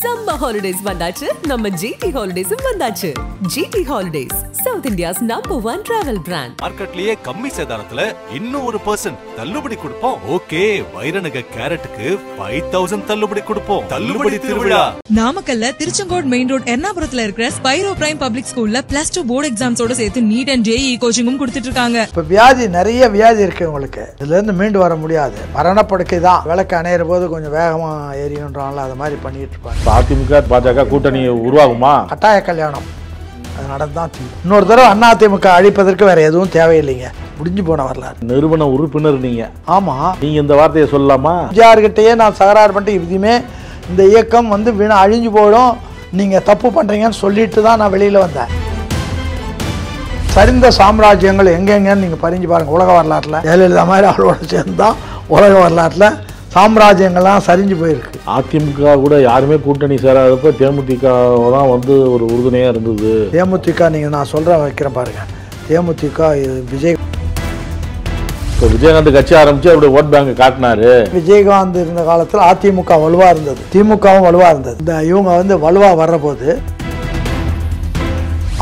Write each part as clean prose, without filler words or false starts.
Summer holidays வந்தாச்சு நம்ம GT Holidays வந்தாச்சு. GT Holidays, South India's #1 travel brand. மார்க்கெட்லயே கம்மி சேதாரத்துல இன்னும் 1% தள்ளுபடி கொடுப்போம். ஓகே, வைரநக கேரட்டுக்கு 5000 தள்ளுபடி கொடுப்போம். தள்ளுபடி திருவிழா. நாமக்கல்ல திருச்செங்கோடு மெயின் ரோட் எர்ணாபுரத்துல இருக்கிற ஸ்பைரோ பிரைம் பப்ளிக் ஸ்கூல்ல +2 போர்டு எக்ஸாம்ஸோட சேர்த்து நீட் அண்ட் JEE கோச்சிங்கும் கொடுத்துட்டு இருக்காங்க. இப்ப நிறைய வியாதி இருக்கு உங்களுக்கு, இதுல இருந்து மீண்டு வர முடியாது. மரணப்படுக்கை தான். விளக்கு அணையிற போது கொஞ்சம் வேகமா எரியுன்றாங்களா, அது மாதிரி பண்ணிட்டு இருப்பாங்க. அதிமுக பாஜக கூட்டணி உருவாகுமா? கட்டாய கல்யாணம் அது நடந்துதான் தீரும். இன்னொரு தடவை அதிமுக அழிப்பதற்கு வேற எதுவும் தேவையில்லைங்க. முடிஞ்சு போன வரலாறு. நிறுவன உறுப்பினர் நீங்க. ஆமா, நீங்க இந்த வார்த்தையை சொல்லலாமா? யார்கிட்டயே நான் தகராறு பண்ணிட்டு இதுவுமே இந்த இயக்கம் வீணா அழிஞ்சு போயிடும், நீங்க தப்பு பண்றீங்கன்னு சொல்லிட்டு தான் நான் வெளியில வந்தேன். சரிந்த சாம்ராஜ்யங்கள் எங்கெங்கன்னு நீங்க பறிஞ்சு பாருங்க. உலக வரலாற்றுல ஜெயலலிதா மாதிரி அவளோட சேர்ந்து தான் உலக வரலாற்றுல சாம்ராஜ்யங்கள்லாம் சரிஞ்சு போயிருக்கு. அதிமுக கூட யாருமே கூட்டணி சேராதப்ப தேமுதிக தான் ஒரு உறுதுணையா இருந்தது. தேமுதிக நீங்க நான் சொல்ற வைக்கிறேன் பாருங்க. தேமுதிக விஜய் விஜயகாந்த் கட்சி ஆரம்பிச்சு அப்படி ஓட் பேங்க் காட்டினாரு. விஜயகாந்த் இருந்த காலத்துல அதிமுக வலுவா இருந்தது, திமுகவும் வலுவா இருந்தது. இந்த இவங்க வலுவா வர்ற போது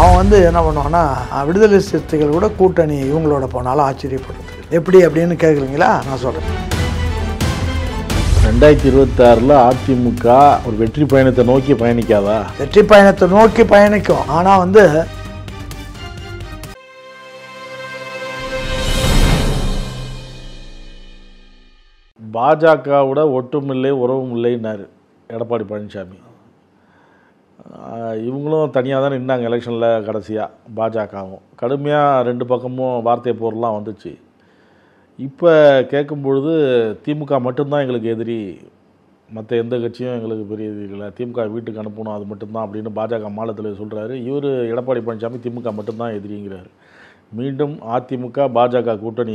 அவன் என்ன பண்ணுவான்னா, விடுதலை சிறுத்தைகள் கூட கூட்டணி இவங்களோட போனாலும் ஆச்சரியப்படுறது. எப்படி அப்படின்னு கேட்குறீங்களா? நான் சொல்றேன். 2026 அதிமுக ஒரு வெற்றி பயணத்தை நோக்கி பயணிக்காதா? வெற்றி பயணத்தை நோக்கி பயணிக்கும். ஆனா பாஜகவோட ஒட்டும் இல்லை உறவும் இல்லைன்னாரு எடப்பாடி பழனிசாமி. இவங்களும் தனியாக தான் நின்னாங்க எலெக்ஷனில். கடைசியாக பாஜகவும் கடுமையாக ரெண்டு பக்கமும் வார்த்தை போரெலாம் வந்துச்சு. இப்போ கேட்கும்பொழுது திமுக மட்டும்தான் எங்களுக்கு எதிரி, மற்ற எந்த கட்சியும் எங்களுக்கு பெரிய எதிரி இல்லை, திமுக வீட்டுக்கு அனுப்பணும் அது மட்டும்தான் அப்படின்னு பாஜக மாநிலத்தில் சொல்கிறாரு. இவர் எடப்பாடி பழனிசாமி திமுக மட்டும்தான் எதிரிங்கிறார். மீண்டும் அதிமுக பாஜக கூட்டணி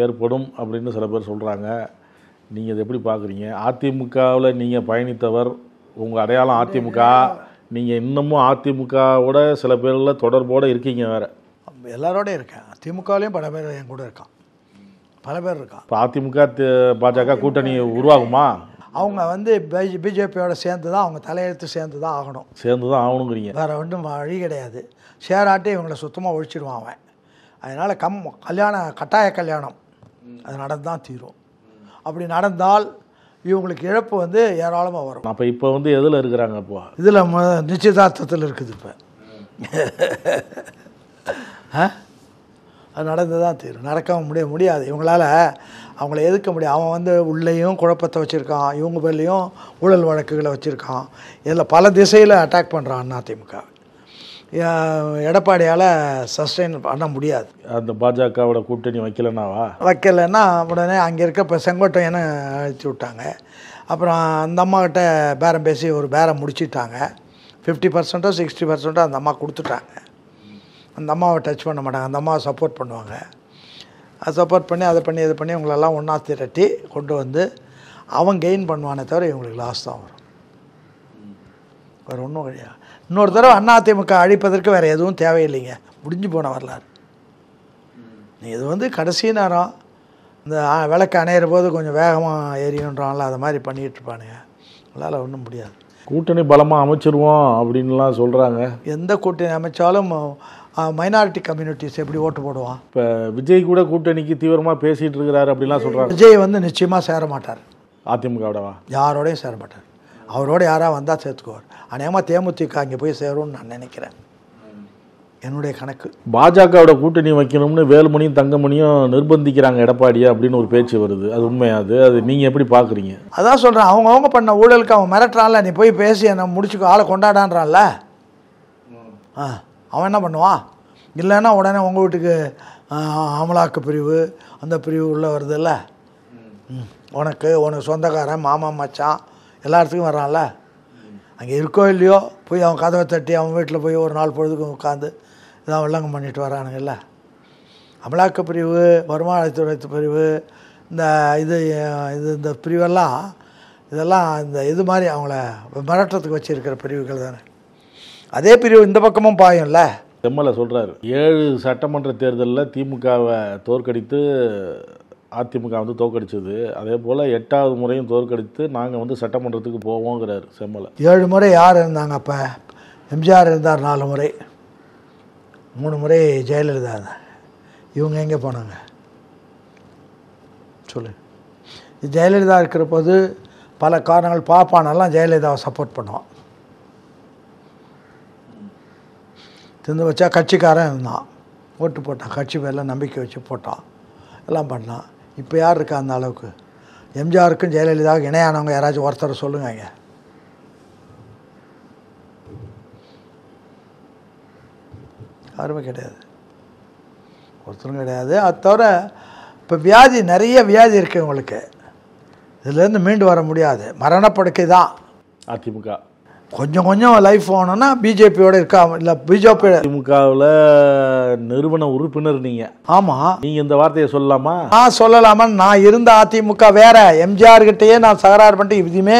ஏற்படும் அப்படின்னு சில பேர் சொல்கிறாங்க. நீங்கள் இதை எப்படி பார்க்குறீங்க? அதிமுகவில் நீங்கள் பயணித்தவர், உங்கள் அடையாளம் அதிமுக, நீங்கள் இன்னமும் அதிமுகவோட சில பேரில் தொடர்போடு இருக்கீங்க. வேறு எல்லாரோடையும் இருக்கேன். திமுகலையும் பல பேர் என் கூட இருக்கான், பல பேர் இருக்கான். இப்போ அதிமுக பாஜக கூட்டணி உருவாகுமா? அவங்க பிஜேபியோட சேர்ந்து தான், அவங்க தலையெழுத்து சேர்ந்து தான் ஆகணும். சேர்ந்து தான் ஆகணுங்கிறீங்க. வேறு ஒன்றும் வழி கிடையாது. ஷேராட்டி இவங்களை சுத்தமாக ஒழிச்சிடுவான் அவன். அதனால் கட்டாய கல்யாணம் அது நடந்து தான் தீரும். அப்படி நடந்தால் இவங்களுக்கு இழப்பு ஏராளமாக வரும். அப்போ இப்போ எதில் இருக்கிறாங்க? இப்போ இதில் நிச்சயதார்த்தத்தில் இருக்குது. இப்போ அது நடந்து தான் தீரும். நடக்க முடியாது. இவங்களால் அவங்கள எதிர்க்க முடியாது. அவன் உள்ளேயும் குழப்பத்தை வச்சுருக்கான், இவங்க பேர்லேயும் ஊழல் வழக்குகளை வச்சுருக்கான். இதில் பல திசையில் அட்டாக் பண்ணுறான் அதிமுக. எடப்பாடியால் சஸ்டெயின் பண்ண முடியாது. அந்த பாஜகவோட கூட்டணி வைக்கலைன்னா உடனே அங்கே இருக்க இப்போ செங்கோட்டையனை அழைச்சி விட்டாங்க. அப்புறம் அந்த அம்மாக்கிட்ட பேரம் பேசி ஒரு பேரம் முடிச்சிட்டாங்க. 50% 60% அந்த அம்மா கொடுத்துட்டாங்க. அந்த அம்மாவை டச் பண்ண மாட்டாங்க. அந்த அம்மாவை சப்போர்ட் பண்ணுவாங்க. அது சப்போர்ட் பண்ணி அதை பண்ணி இதை பண்ணி இவங்களெல்லாம் ஒன்றா திரட்டி கொண்டு அவன் கெயின் பண்ணுவானே தவிர இவங்களுக்கு லாஸ் தான் வரும். வேறு ஒன்றும் கிடையாது. இன்னொரு தடவை அதிமுக அழிப்பதற்கு வேறு எதுவும் தேவையில்லைங்க. முடிஞ்சு போன வரலாறு. இது கடைசி நேரம். இந்த விளக்கு அணையிற போது கொஞ்சம் வேகமாக எரியுன்றாங்களா, அது மாதிரி பண்ணிகிட்டு இருப்பானுங்க. அதனால் ஒன்றும் முடியாது. கூட்டணி பலமாக அமைச்சிருவோம் அப்படின்லாம் சொல்கிறாங்க. எந்த கூட்டணி அமைச்சாலும் மைனாரிட்டி கம்யூனிட்டிஸ் எப்படி ஓட்டு போடுவான்? இப்போ விஜய் கூட கூட்டணிக்கு தீவிரமாக பேசிகிட்டு இருக்கிறாரு அப்படின்லாம் சொல்கிறாங்க. விஜய் நிச்சயமாக சேர மாட்டார் அதிமுகவோடவா? யாரோடையும் சேர மாட்டார். அவரோட யாராக வந்தால் சேர்த்துக்குவார். அநேகமாக தேமுதிக அங்கே போய் சேரும்னு நான் நினைக்கிறேன். என்னுடைய கணக்கு. பாஜகவோட கூட்டணி வைக்கணும்னு வேலுமணியும் தங்கமணியும் நிர்பந்திக்கிறாங்க எடப்பாடியை அப்படின்னு ஒரு பேச்சு வருது. அது உண்மையாது? அது நீங்கள் எப்படி பார்க்குறீங்க? அதான் சொல்கிறேன். அவங்கவுங்க பண்ண ஊழலுக்கு அவன் மிரட்டுறான்ல, நீ போய் பேசி என்னை முடிச்சுக்கோ, ஆளை கொண்டாடான்றான்ல. அவன் என்ன பண்ணுவான்? இல்லைன்னா உடனே உங்கள் வீட்டுக்கு அமலாக்க பிரிவு அந்த பிரிவு உள்ளே வருதுல்ல. உனக்கு சொந்தக்காரன் மாமா மச்சான் எல்லா இடத்துக்கும் வர்றான்ல. அங்கே இருக்கோ இல்லையோ போய் அவன் கதவை தட்டி அவன் வீட்டில் போய் ஒரு நாள் பொழுதுக்கும் உட்காந்து இதான் வெள்ளங்கம் பண்ணிட்டு வரானுங்கல்ல. அமலாக்க பிரிவு, வருமானத்துறை பிரிவு, இந்த பிரிவெல்லாம் இதெல்லாம் இது மாதிரி அவங்கள மிரட்டுறதுக்கு வச்சுருக்கிற பிரிவுகள் தானே. அதே பிரிவு இந்த பக்கமும் பாயும்ல. செம்மலை சொல்கிறாரு, 7 சட்டமன்ற தேர்தலில் திமுகவை தோற்கடித்து அதிமுக வந்து தோற்கடிச்சது, அதே போல் 8வது முறையும் தோற்கடித்து நாங்கள் வந்து சட்டமன்றத்துக்கு போவோங்கிறார் செம்மலை. 7 முறை யார் இருந்தாங்க? அப்போ எம்ஜிஆர் இருந்தார் 4 முறை, 3 முறை ஜெயலலிதா இருந்தாங்க. இவங்க எங்கே போனாங்க சொல்லு? ஜெயலலிதா இருக்கிற போது பல காரணங்கள், பாப்பானெல்லாம் ஜெயலலிதாவை சப்போர்ட் பண்ணுவான். திருந்து வச்சா கட்சிக்காரன் இருந்தான், ஓட்டு போட்டான், கட்சி பேரில் நம்பிக்கை வச்சு போட்டான், எல்லாம் பண்ணான். இப்போ யார் இருக்கா அந்த அளவுக்கு? எம்ஜிஆருக்கும் ஜெயலலிதாவுக்கு இணையானவங்க யாராச்சும் ஒருத்தர் சொல்லுங்க. யாருமே கிடையாது, ஒருத்தரும் கிடையாது. அது தவிர இப்போ வியாதி, நிறைய வியாதி இருக்குது உங்களுக்கு, இதுலேருந்து மீண்டு வர முடியாது, மரணப்படுக்கை தான். அதிமுக கொஞ்சம் கொஞ்சம் லைஃப் போகணுன்னா பிஜேபியோட இருக்கா, இல்லை பிஜேபி திமுகவில் நிறுவன உறுப்பினர் நீங்கள். ஆமாம், நீங்கள் இந்த வார்த்தையை சொல்லலாமா? நான் சொல்லலாமா? நான் இருந்த அதிமுக வேற, எம்ஜிஆர்கிட்டயே நான் தகராறு பண்ணிட்டு இதுவுமே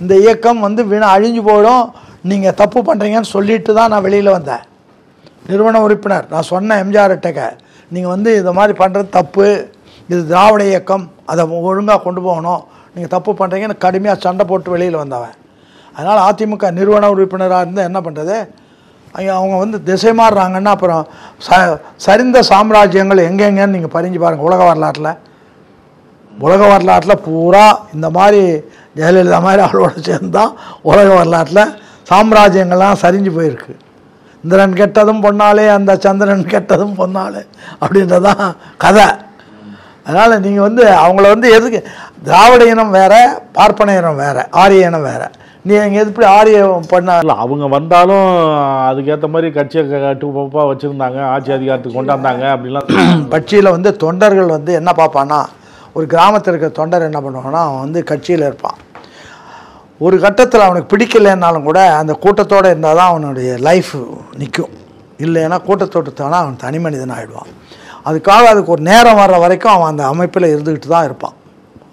இந்த இயக்கம் வந்து அழிஞ்சு போயிடும், நீங்கள் தப்பு பண்ணுறீங்கன்னு சொல்லிட்டு தான் நான் வெளியில் வந்தேன். நிறுவன உறுப்பினர் நான் சொன்னேன் எம்ஜிஆர்கிட்டக்க, நீங்கள் வந்து இதை மாதிரி பண்ணுறது தப்பு, இது திராவிட இயக்கம், அதை ஒழுங்காக கொண்டு போகணும், நீங்கள் தப்பு பண்ணுறீங்கன்னு கடுமையாக சண்டை போட்டு வெளியில் வந்தவன். அதனால் அதிமுக நிறுவன உறுப்பினராக இருந்தால் என்ன பண்ணுறது? அவங்க வந்து திசை மாறுறாங்கன்னா அப்புறம் சரிந்த சாம்ராஜ்யங்கள் எங்கெங்கன்னு நீங்கள் பறிஞ்சு பாருங்கள். உலக வரலாற்றில் பூரா இந்த மாதிரி ஜெயலலிதா மாதிரி அவளோட சேர்ந்து தான் உலக வரலாற்றில் சாம்ராஜ்யங்கள்லாம் சரிஞ்சு போயிருக்கு. இந்திரன் கெட்டதும் பொன்னாலே, அந்த சந்திரன் கெட்டதும் பொன்னாலே அப்படின்றதான் கதை. அதனால் நீங்கள் வந்து அவங்கள வந்து எதுக்கு, திராவிட இனம் வேறு, பார்ப்பன இனம் வேறு, ஆரிய இனம் வேறு, நீங்கள் எப்படி ஆரியம் பண்ண? அவங்க வந்தாலும் அதுக்கேற்ற மாதிரி கட்சியை கட்டுப்பாக வச்சுருந்தாங்க, ஆட்சி அதிகாரத்துக்கு கொண்டாந்தாங்க அப்படிலாம். கட்சியில் வந்து தொண்டர்கள் வந்து என்ன பார்ப்பான்னா, ஒரு கிராமத்தில் இருக்கிற தொண்டர் என்ன பண்ணுவாங்கன்னா, அவன் வந்து கட்சியில் இருப்பான். ஒரு கட்டத்தில் அவனுக்கு பிடிக்கலைன்னாலும் கூட அந்த கூட்டத்தோடு இருந்தால் தான் அவனுடைய லைஃப் நிற்கும். இல்லைன்னா கூட்டத்தோட்டத்தானா அவன் தனி மனிதன் ஆகிடுவான். அதுக்கு ஒரு நேரம் வர்ற வரைக்கும் அவன் அந்த அமைப்பில் இருந்துக்கிட்டு தான் இருப்பான்.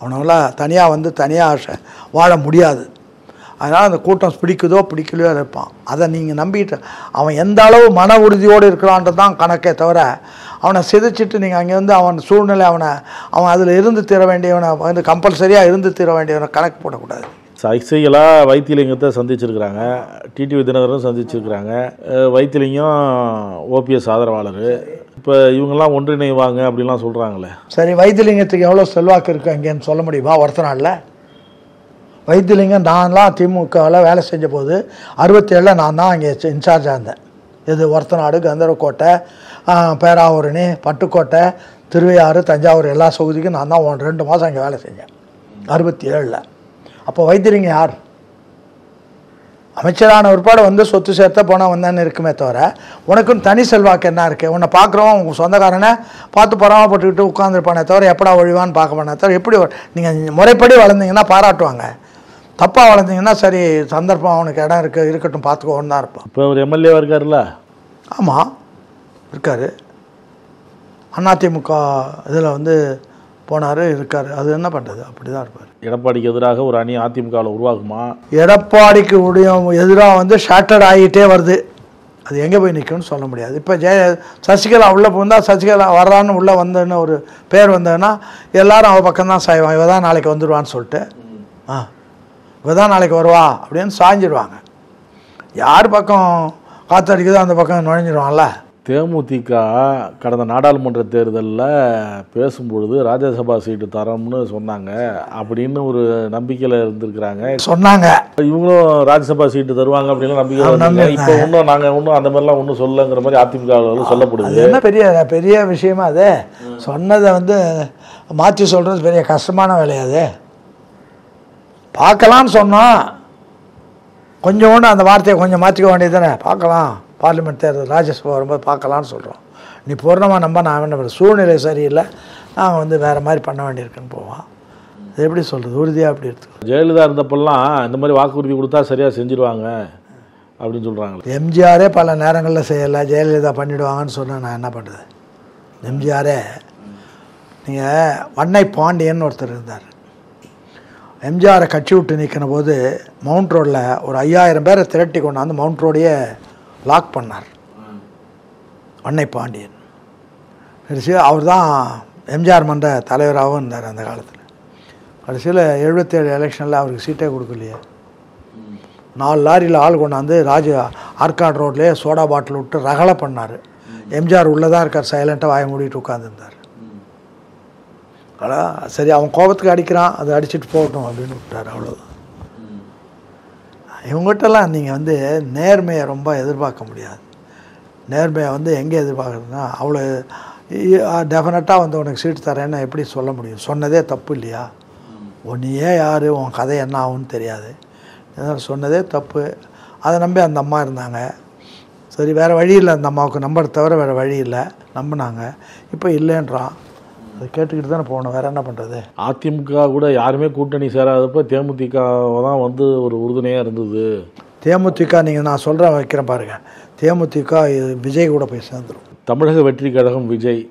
அவனால் தனியாக வந்து தனியாக வாழ முடியாது. அதனால் அந்த கூட்டம் பிடிக்குதோ பிடிக்கலையோ இருப்பான். அதை நீங்கள் நம்பிட்டு அவன் எந்த அளவு மன உறுதியோடு இருக்கிறான்றது தான் கணக்கே தவிர, அவனை சிதைச்சிட்டு நீங்கள் அங்கே வந்து அவன் சூழ்நிலை அவன் அதில் இருந்து தீர வேண்டியவனை வந்து கம்பல்சரியாக இருந்து தீர வேண்டியவனை கணக்கு போடக்கூடாது. சைக்கிளாக வைத்தியலிங்கத்தை சந்திச்சிருக்கிறாங்க, டிடிவி தினகரன் சந்திச்சிருக்கிறாங்க, வைத்தியலிங்கம் ஓபிஎஸ் ஆதரவாளர். இப்போ இவங்கெல்லாம் ஒன்றிணைவாங்க அப்படின்லாம் சொல்கிறாங்களே. சரி, வைத்தியலிங்கத்துக்கு எவ்வளோ செல்வாக்கு இருக்குது அங்கேன்னு சொல்ல முடியுமா? ஒருத்த நாளில் வைத்தியலிங்கம், நான்லாம் திமுகவில் வேலை செஞ்ச போது 67 நான் தான் அங்கே இன்சார்ஜாக இருந்தேன். இது ஒரத்தநாடு, கந்தரக்கோட்டை, பேராவூரணி, பட்டுக்கோட்டை, திருவையாறு, தஞ்சாவூர் எல்லா தொகுதிக்கும் நான் தான் 2 மாதம் அங்கே வேலை செஞ்சேன் 67. அப்போ வைத்தியலிங்கம் யார்? அமைச்சரான ஒருபாடு வந்து சொத்து சேர்த்த போனால் வந்தான்னு இருக்குமே தவிர, உனக்குன்னு தனி செல்வாக்கு என்ன இருக்குது? உன்னை பார்க்குறோம் உங்கள் சொந்தக்காரனை பார்த்து பொறாமப்பட்டுக்கிட்டு உட்காந்துருப்பானே தவிர எப்படா ஒழிவான்னு பார்க்க மாட்டே தவிர, எப்படி நீங்கள் முறைப்படி வளர்ந்தீங்கன்னா பாராட்டுவாங்க, தப்பாக வளர்ந்தீங்கன்னா சரி சந்தர்ப்பம் அவனுக்கு இடம் இருக்கட்டும் பார்த்துக்கோன்னு தான் இருப்பான். இப்போ ஒரு எம்எல்ஏவாக இருக்காருல்ல? ஆமாம் இருக்கார். அதிமுக இதில் வந்து போனார், இருக்கார். அது என்ன பண்ணுறது, அப்படி தான் இருப்பார். எடப்பாடிக்கு எதிராக ஒரு அணி அதிமுகவில் உருவாகுமா? எடப்பாடிக்கு எதிராக வந்து ஷார்ட்டட் ஆகிட்டே வருது. அது எங்கே போய் நிற்கும்னு சொல்ல முடியாது. இப்போ சசிகலா உள்ளே போந்தால் சசிகலா வர்றான்னு உள்ளே வந்ததுன்னு ஒரு பேர் வந்ததுன்னா எல்லாரும் அவள் பக்கம்தான் சாய்வான். இவ தான் நாளைக்கு வந்துடுவான்னு சொல்லிட்டு, இவ தான் நாளைக்கு வருவா அப்படின்னு சாய்ஞ்சிடுவாங்க. யார் பக்கம் காற்றடிக்குதோ அந்த பக்கம் நுழைஞ்சிடுவான்ல. தேமுதிக கடந்த நாடாளுமன்ற தேர்தலில் பேசும்பொழுது ராஜ்யசபா சீட்டு தரோம்னு சொன்னாங்க அப்படின்னு ஒரு நம்பிக்கையில் இருந்திருக்கிறாங்க. சொன்னாங்க இவங்களும் ராஜ்யசபா சீட்டு தருவாங்க அப்படின்னு நம்பிக்கை. இப்போ இன்னும் நாங்கள் ஒன்றும் அந்த மாதிரிலாம் ஒன்றும் சொல்லங்கிற மாதிரி அதிமுக சொல்லப்படுது. என்ன பெரிய விஷயமா அது? சொன்னதை வந்து மாற்றி சொல்கிறது பெரிய கஷ்டமான வேலையாது. பார்க்கலான்னு சொன்னோம், கொஞ்சோண்டு அந்த வார்த்தையை கொஞ்சம் மாற்றிக்க வேண்டியது தானே. பார்க்கலாம், பார்லிமெண்ட் தேர்தல் ராஜ்யசபா வரும்போது பார்க்கலான்னு சொல்கிறோம். நீ பூர்ணமாக நம்ப நான் என்ன சூழ்நிலை சரியில்லை, நாங்கள் வந்து வேறு மாதிரி பண்ண வேண்டியிருக்குன்னு போவான். அது எப்படி சொல்கிறது, உறுதியாக அப்படி எடுத்துக்கோ. ஜெயலலிதா இருந்தப்பெல்லாம் இந்த மாதிரி வாக்குறுதி கொடுத்தா சரியாக செஞ்சுருவாங்க அப்படின்னு சொல்கிறாங்க. எம்ஜிஆரே பல நேரங்களில் செய்யலை, ஜெயலலிதா பண்ணிவிடுவாங்கன்னு சொன்னால் நான் என்ன பண்ணுறது? எம்ஜிஆரே, நீங்கள் வண்ணை பாண்டியன் ஒருத்தர் இருந்தார். எம்ஜிஆரை கட்சி விட்டு நிற்கிற போது மவுண்ட் ரோடில் ஒரு 5000 பேரை திரட்டி கொண்டாந்து மவுண்ட் ரோடையே லாக் பண்ணார் வண்ணை பாண்டியன். அவர் தான் எம்ஜிஆர் மன்ற தலைவராகவும் இருந்தார் அந்த காலத்தில். கடைசியில் 77 எலெக்ஷனில் அவருக்கு சீட்டே கொடுக்கலையே. 4 லாரியில் ஆள் கொண்டாந்து ஆர்காட் ரோட்லேயே சோடா பாட்டில் விட்டு ரகலை பண்ணார். எம்ஜிஆர் உள்ளே தான் இருக்கார், சைலண்ட்டாக வாய மூடிட்டு உட்காந்துருந்தார். அதான் சரி, அவன் கோபத்துக்கு அடிக்கிறான், அதை அடிச்சுட்டு போகட்டும் அப்படின்னு விட்டார், அவ்வளோதான். இவங்ககிட்டலாம் நீங்கள் நேர்மையை ரொம்ப எதிர்பார்க்க முடியாது. நேர்மையை எங்கே எதிர்பார்க்குறதுன்னா, அவ்வளோ டெஃபினட்டாக உனக்கு சீட்டு தரேன்னு எப்படி சொல்ல முடியும்? சொன்னதே தப்பு இல்லையா? நீயே யார், உன் கதை என்ன ஆகுன்னு தெரியாது, சொன்னதே தப்பு. அதை நம்பி அந்த அம்மா இருந்தாங்க. சரி, வேறு வழி இல்லை, அந்த அம்மாவுக்கு நம்பர் தவிர வேறு வழி இல்லை, நம்பினாங்க. இப்போ இல்லைன்றான். அதை கேட்டுக்கிட்டு தானே போகணும், வேறு என்ன பண்ணுறது? அதிமுக கூட யாருமே கூட்டணி சேராதப்போ தேமுதிக தான் ஒரு உறுதுணையாக இருந்தது. தேமுதிக நீங்கள் நான் சொல்கிறேன் வைக்கிறேன் பாருங்கள், தேமுதிக விஜய் கூட போய் சேர்ந்துடும். தமிழக வெற்றி கழகம் விஜய்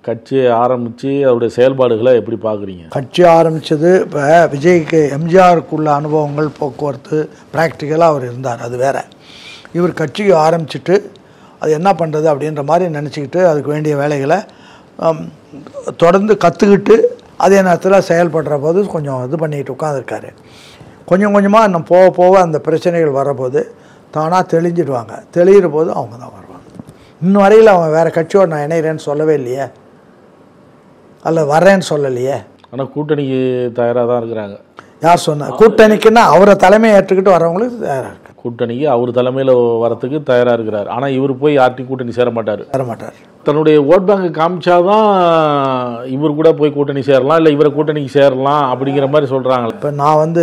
கட்சி ஆரம்பித்து அவருடைய செயல்பாடுகளை எப்படி பார்க்குறீங்க? கட்சி ஆரம்பித்தது இப்போ விஜய்க்கு எம்ஜிஆருக்குள்ள அனுபவங்கள், போக்குவரத்து, ப்ராக்டிக்கலாக அவர் இருந்தார், அது வேறு. இவர் கட்சிக்கு ஆரம்பிச்சுட்டு அது என்ன பண்ணுறது அப்படின்ற மாதிரி நினச்சிக்கிட்டு அதுக்கு வேண்டிய வேலைகளை தொடர்ந்து கற்றுக்கிட்டு அதே நேரத்தில் செயல்படுற போது கொஞ்சம் இது பண்ணிக்கிட்டு உட்காந்துருக்காரு. கொஞ்சம் கொஞ்சமாக இன்னும் போக போக அந்த பிரச்சனைகள் வரபோது தானாக தெளிஞ்சிடுவாங்க. தெளிகிற போது அவங்க தான் வருவாங்க. இன்னும் வரையில் அவன் வேறு கட்சியோடு நான் இணைகிறேன்னு சொல்லவே இல்லையே, அல்ல வர்றேன்னு சொல்லலையே. ஆனால் கூட்டணிக்கு தயாராக தான் இருக்கிறாங்க. யார் சொன்ன கூட்டணிக்குன்னா? அவரை தலைமையை ஏற்றுக்கிட்டு வரவங்களுக்கு தயாராக இருக்கு. கூட்டணிக்கு அவர் தலைமையில் வரத்துக்கு தயாராக இருக்கிறார். ஆனால் இவர் போய் யார்ட்டையும் கூட்டணி சேர மாட்டார். தன்னுடைய ஓட் பேங்கை காமிச்சாதான் இவர் கூட போய் கூட்டணி சேரலாம், இல்லை இவரை கூட்டணிக்கு சேரலாம் அப்படிங்கிற மாதிரி சொல்கிறாங்க. இப்போ நான்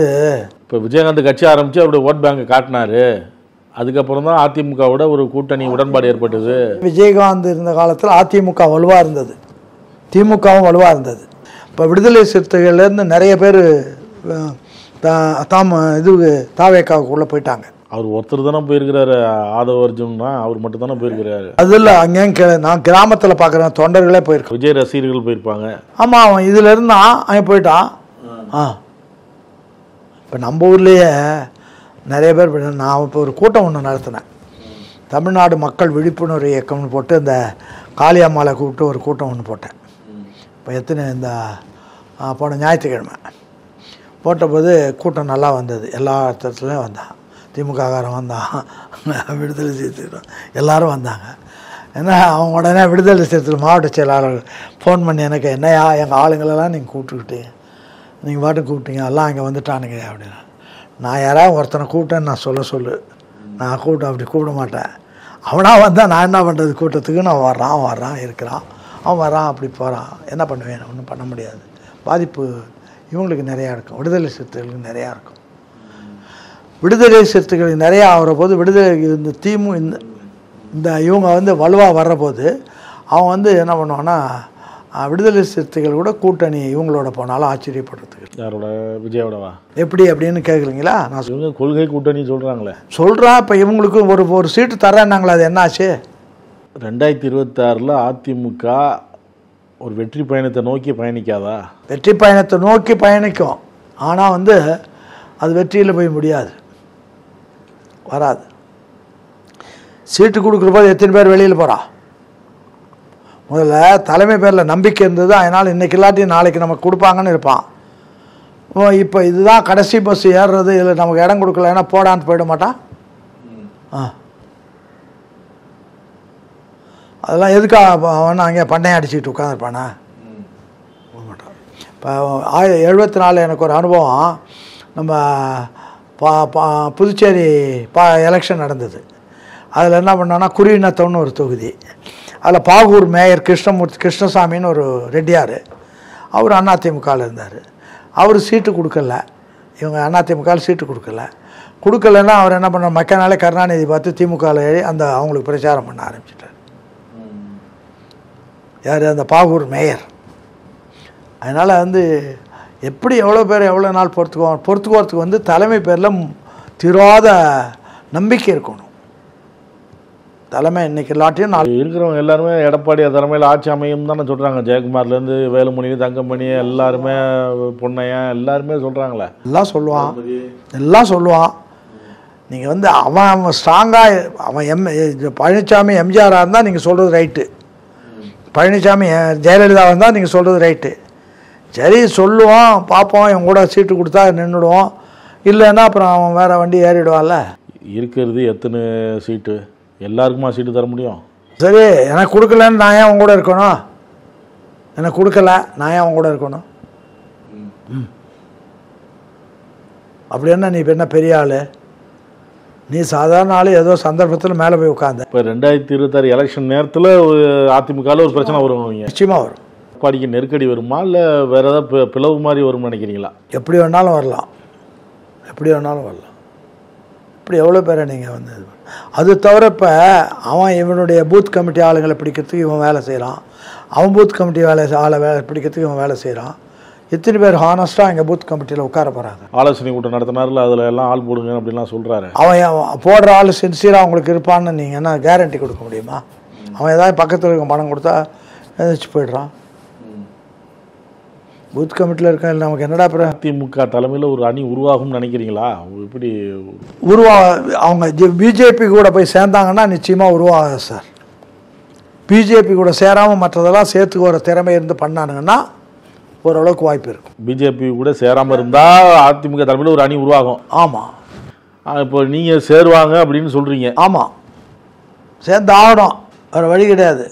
இப்போ விஜயகாந்த் கட்சி ஆரம்பித்து அவருடைய ஓட் பேங்கை காட்டினார். அதுக்கப்புறம் தான் அதிமுகவோட ஒரு கூட்டணி உடன்பாடு ஏற்பட்டது. விஜயகாந்த் இருந்த காலத்தில் அதிமுக வலுவாக இருந்தது, திமுகவும் வலுவாக இருந்தது. இப்போ விடுதலை சிறுத்தைகள்லேருந்து நிறைய பேர் தாவேக்காவுக்குள்ளே போயிட்டாங்க. அவர் ஒருத்தர் தானே போயிருக்கிறாரு, ஆதவ அர்ஜுன்னா அவர் மட்டும் தானே போயிருக்கிறாரு. அது இல்லை, அங்கே நான் கிராமத்தில் பார்க்குறேன், தொண்டர்களே போயிருக்கேன். விஜய் ரசிகர்கள் போயிருப்பாங்க. ஆமாம், அவன் இதில் இருந்தான், அவன் போயிட்டான். இப்போ நம்ம ஊர்லேயே நிறைய பேர் நான் இப்போ ஒரு கூட்டம் ஒன்று நடத்தினேன், தமிழ்நாடு மக்கள் விழிப்புணர்வு இயக்கம்னு போட்டு இந்த காளியம்மாவை கூப்பிட்டு ஒரு கூட்டம் ஒன்று போட்டேன். இப்போ இந்த போன ஞாயிற்றுக்கிழமை போட்டபோது கூட்டம் நல்லா வந்தது. எல்லா இடத்துலையும் வந்தான், திமுககாரன் வந்தான், விடுதலை சிறுத்தைகள் எல்லோரும் வந்தாங்க. ஏன்னா அவங்க உடனே விடுதலை சிறுத்தைகள் மாவட்ட செயலாளர் ஃபோன் பண்ணி எனக்கு, என்னையா எங்கள் ஆளுங்களெல்லாம் நீங்கள் கூப்பிட்டுக்கிட்டீங்க, நீங்கள் பாட்டு கூப்பிட்டீங்க, எல்லாம் இங்கே வந்துட்டானுங்க அப்படின்னா. நான் யாராவது ஒருத்தனை கூப்பிட்டேன்னு நான் சொல்லு, நான் அப்படி கூப்பிட மாட்டேன். அவனாக வந்தால் நான் என்ன பண்ணுறது? கூட்டத்துக்கு நான் வர்றான் இருக்கிறான், அவன் வரான், அப்படி போகிறான், என்ன பண்ணுவேன்? ஒன்றும் பண்ண முடியாது. பாதிப்பு இவங்களுக்கு நிறையா இருக்கும், விடுதலை சிறுத்தைகளுக்கு நிறையா இருக்கும். விடுதலை சிறுத்தைகளுக்கு நிறையா ஆகிற போது விடுதலை இந்த இவங்க வலுவாக வர்ற போது அவன் என்ன பண்ணுவான்னா, விடுதலை சிறுத்தைகள் கூட கூட்டணி இவங்களோட போனாலும் ஆச்சரியப்படுறதுக்கு. யாரோட? விஜயோடவா? எப்படி அப்படின்னு கேட்குறீங்களா? நான் சொல்லுங்கள், கொள்கை கூட்டணி சொல்கிறாங்களே. சொல்கிறான். இப்போ இவங்களுக்கு ஒரு சீட்டு தரேன்னாங்களே, அது என்ன ஆச்சு? 2026 அதிமுக ஒரு வெற்றி பயணத்தை நோக்கி பயணிக்காதா? வெற்றி பயணத்தை நோக்கி பயணிக்கும். ஆனால் அது வெற்றியில் போய் முடியாது, வராது. சீட்டு கொடுக்குற போது எத்தனை பேர் வெளியில் போகிறா? முதல்ல தலைமை பேரில் நம்பிக்கை இருந்தது, அதனால் இன்றைக்கி இல்லாட்டி நாளைக்கு நமக்கு கொடுப்பாங்கன்னு இருப்பான். இப்போ இதுதான் கடைசி பஸ் ஏறுறது, இதில் நமக்கு இடம் கொடுக்கலன்னா போடான்னு போயிட மாட்டான். அதெல்லாம் எதுக்காக அவன் அங்கே பண்ணையை அடிச்சுக்கிட்டு உட்காந்துருப்பானா? மாட்டான். இப்போ 74 எனக்கு ஒரு அனுபவம். நம்ம புதுச்சேரி எலெக்ஷன் நடந்தது. அதில் என்ன பண்ணோன்னா, குருவினத்தம்னு ஒரு தொகுதி. அதில் பாகூர் மேயர் கிருஷ்ணசாமின்னு ஒரு ரெட்டியார், அவர் அதிமுகவில் இருந்தார். அவர் சீட்டு கொடுக்கல, இவங்க அதிமுகவில் சீட்டு கொடுக்கலன்னா அவர் என்ன பண்ணார், மக்க நாளே கருணாநிதி பார்த்து திமுகவில் ஏறி அவங்களுக்கு பிரச்சாரம் பண்ண ஆரம்பிச்சிட்டார். யார்? அந்த பாகூர் மேயர். அதனால் எப்படி எவ்வளோ பேர் எவ்வளோ நாள் பொறுத்துக்குவோம் தலைமை பேரில் திராத நம்பிக்கை இருக்கணும். தலைமை இன்னைக்கு எல்லாத்தையும் இருக்கிறவங்க எல்லாருமே எடப்பாடி தலைமையில் ஆட்சி அமையும் தானே சொல்கிறாங்க. ஜெயக்குமார்லேருந்து வேலுமணி, தங்கமணி, எல்லாருமே, பொன்னையன், எல்லாருமே சொல்கிறாங்களே. எல்லாம் சொல்லுவான். நீங்கள் அவன் ஸ்ட்ராங்காக அவன் பழனிசாமி எம்ஜிஆராக இருந்தால் நீங்கள் சொல்கிறது ரைட்டு. பழனிசாமி ஜெயலலிதா வந்தால் நீங்கள் சொல்கிறது ரைட்டு. சரி சொல்லுவோம், பார்ப்போம், இவங்க கூட சீட்டு கொடுத்தா நின்றுடுவோம், இல்லைன்னா அப்புறம் அவன் வேறு வண்டி ஏறிடுவான்ல. இருக்கிறது எத்தனை சீட்டு? எல்லாருக்குமா சீட்டு தர முடியும்? சரி, எனக்கு கொடுக்கலன்னு நான் ஏன் அவங்க கூட இருக்கணும்? எனக்கு கொடுக்கல, நான் ஏன் அவங்க கூட இருக்கணும்? அப்படி என்ன நீ இப்போ என்ன பெரிய ஆள்? நீ சாதாரண ஆள், ஏதோ சந்தர்ப்பத்தில் மேலே போய் உட்காந்த. இப்போ 2026 எலெக்ஷன் நேரத்தில் அதிமுகவில் ஒரு பிரச்சனை வரும். நிச்சயமாக வரும். எடப்பாடிக்கு நெருக்கடி வருமா, இல்லை வேறு ஏதாவது பிளவு மாதிரி வரும்னு நினைக்கிறீங்களா? எப்படி வேணாலும் வரலாம், எப்படி வேணாலும் வரலாம். இப்படி எவ்வளோ பேரை நீங்கள் வந்து அது தவிர இப்போ அவன் இவனுடைய பூத் கமிட்டி ஆளுங்களை பிடிக்கிறதுக்கு இவன் வேலை செய்கிறான், அவன் பூத் கமிட்டி வேலை பிடிக்கிறதுக்கு இவன் வேலை செய்கிறான். எத்தனை பேர் ஹானஸ்ட்டாக எங்கள் பூத் கமிட்டியில் உட்கார போகிறாங்க? ஆலோசனை கூட்டம் நடத்தினார்ல, அதில் எல்லாம் ஆள் போடுங்க அப்படின்லாம் சொல்கிறாரு. அவன் போடுற ஆள் சின்சியராக அவங்களுக்கு இருப்பான்னு நீங்கள் என்ன கேரண்டி கொடுக்க முடியுமா? அவன் ஏதாவது பக்கத்தில் இருக்க பணம் கொடுத்தா எதிர்த்து போய்ட்றான். பூத் கமிட்டியில் இருக்க நமக்கு என்னடா அப்புறம்? திமுக தலைமையில் ஒரு அணி உருவாகும்னு நினைக்கிறீங்களா? இப்படி அவங்க பிஜேபி கூட போய் சேர்ந்தாங்கன்னா நிச்சயமாக உருவாகாது சார். பிஜேபி கூட சேராமல் மற்றதெல்லாம் சேர்த்துக்கு ஒரு திறமை இருந்து பண்ணானுங்கன்னா ஓரளவுக்கு வாய்ப்பு இருக்கும். பிஜேபி கூட சேராமல் இருந்தால் அதிமுக தலைமையில் ஒரு அணி உருவாகும். ஆமாம். இப்போ நீங்கள் சேருவாங்க அப்படின்னு சொல்கிறீங்க. ஆமாம், சேர்ந்து ஆகணும், வேறு வழி கிடையாது.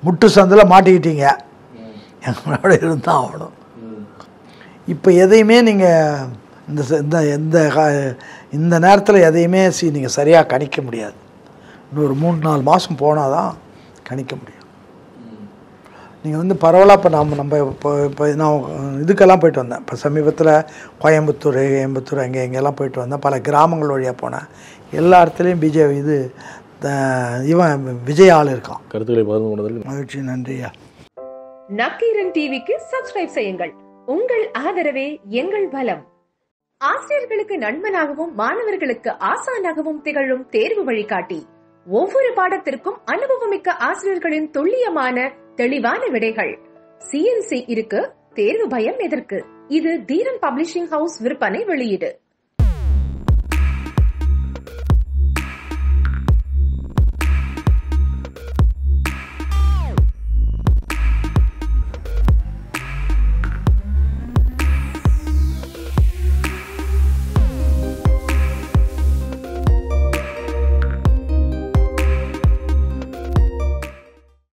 முட்டு சந்தில் மாட்டிக்கிட்டீங்க, எங்களோட இருந்தால் ஆகணும். இப்போ எதையுமே நீங்கள் இந்த இந்த இந்த நேரத்தில் எதையுமே நீங்கள் சரியாக கணிக்க முடியாது. இன்னொரு 3-4 மாதம் போனால் தான் கணிக்க முடியும். நீங்கள் வந்து பரவாயில்ல. இப்போ நம்ம இப்போ நான் இதுக்கெல்லாம் போயிட்டு வந்தேன். இப்போ சமீபத்தில் கோயம்புத்தூர் அங்கே எங்கெல்லாம் போயிட்டு வந்தேன். பல கிராமங்கள் வழியாக போனேன். எல்லா இடத்துலையும் இவன் விஜய் ஆள் இருக்கான். கருத்துக்களை பகிர்ந்து கொண்டதற்கு மகிழ்ச்சி, நன்றியா. நக்கீரன் டிவிக்கு சப்ஸ்கிரைப் செய்யுங்கள். உங்கள் ஆதரவே எங்கள் பலம். ஆசிரியர்களுக்கு நண்பனாகவும் மாணவர்களுக்கு ஆசானாகவும் திகழும் தேர்வு வழிகாட்டி. ஒவ்வொரு பாடத்திற்கும் அனுபவமிக்க ஆசிரியர்களின் துல்லியமான தெளிவான விடைகள். CNC இருக்கு, தேர்வு பயம் எதற்கு? இது தீரன் பப்ளிஷிங் ஹவுஸ் விற்பனை வெளியீடு.